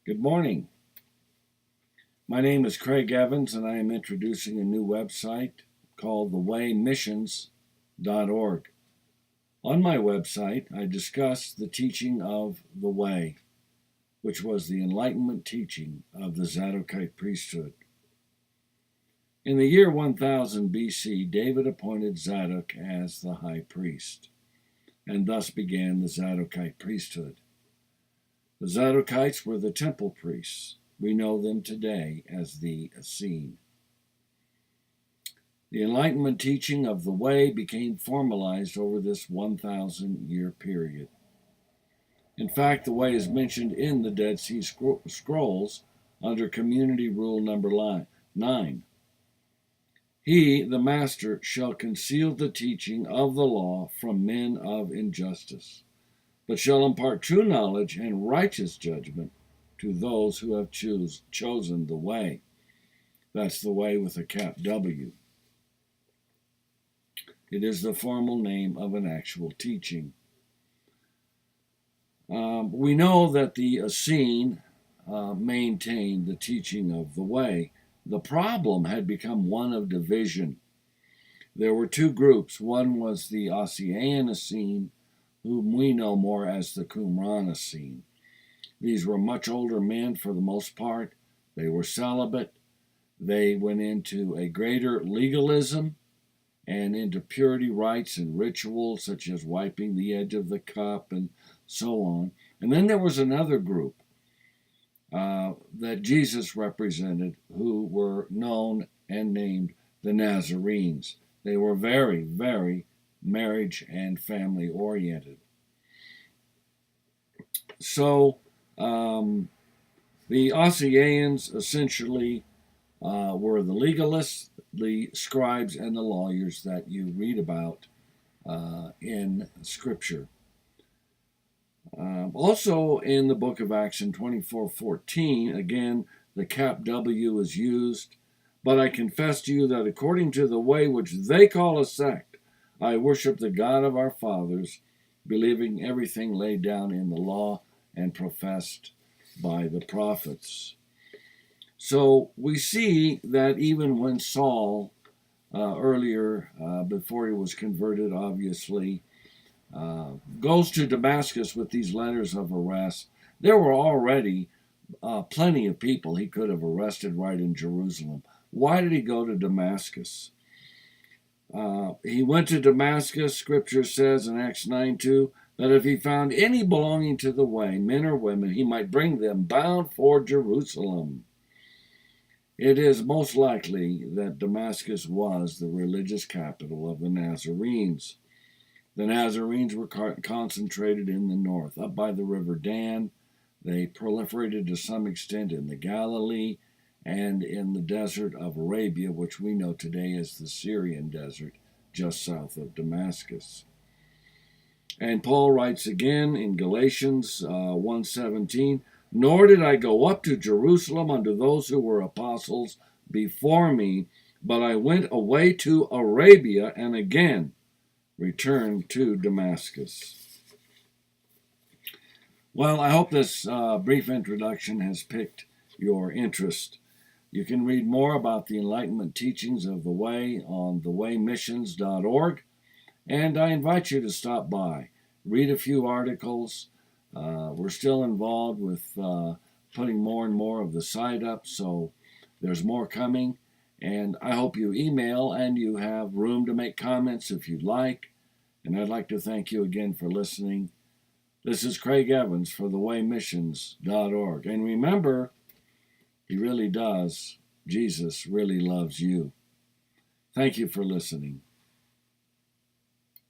Good morning. My name is Craig Evans, and I am introducing a new website called thewaymissions.org. On my website, I discuss the teaching of the Way, which was the Enlightenment teaching of the Zadokite priesthood. In the year 1000 BC, David appointed Zadok as the high priest, and thus began the Zadokite priesthood. The Zadokites were the temple priests. We know them today as the Essene. The Enlightenment teaching of the Way became formalized over this 1,000-year period. In fact, the Way is mentioned in the Dead Sea Scrolls under Community Rule number 9. He, the Master, shall conceal the teaching of the law from men of injustice, but shall impart true knowledge and righteous judgment to those who have chosen the Way. That's the Way with a cap W. It is the formal name of an actual teaching. We know that the Essene maintained the teaching of the Way. The problem had become one of division. There were two groups. One was the Ossean Essene, whom we know more as the Qumran Essene. These were much older men for the most part. They were celibate. They went into a greater legalism and into purity rites and rituals, such as wiping the edge of the cup and so on. And then there was another group that Jesus represented, who were known and named the Nazarenes. They were very, very marriage and family oriented. So the Osseans essentially were the legalists, the scribes, and the lawyers that you read about in Scripture. Also in the book of Acts in 24:14, again, the cap W is used. But I confess to you that according to the way which they call a sect, I worship the God of our fathers, believing everything laid down in the law and professed by the prophets. So we see that even when Saul, earlier, before he was converted, obviously, goes to Damascus with these letters of arrest, there were already plenty of people he could have arrested right in Jerusalem. Why did he go to Damascus? He went to Damascus, Scripture says in Acts 9:2, that if he found any belonging to the Way, men or women, he might bring them bound for Jerusalem. It is most likely that Damascus was the religious capital of the Nazarenes. The Nazarenes were concentrated in the north, up by the river Dan. They proliferated to some extent in the Galilee and in the desert of Arabia, which we know today as the Syrian desert, just south of Damascus. And Paul writes again in Galatians 1:17, nor did I go up to Jerusalem unto those who were apostles before me, but I went away to Arabia and again returned to Damascus. Well, I hope this brief introduction has piqued your interest. You can read more about the Enlightenment teachings of the Way on thewaymissions.org, and I invite you to stop by, read a few articles. We're still involved with putting more and more of the site up, so there's more coming. And I hope you email and you have room to make comments if you'd like. And I'd like to thank you again for listening. This is Craig Evans for thewaymissions.org. And remember, he really does. Jesus really loves you. Thank you for listening.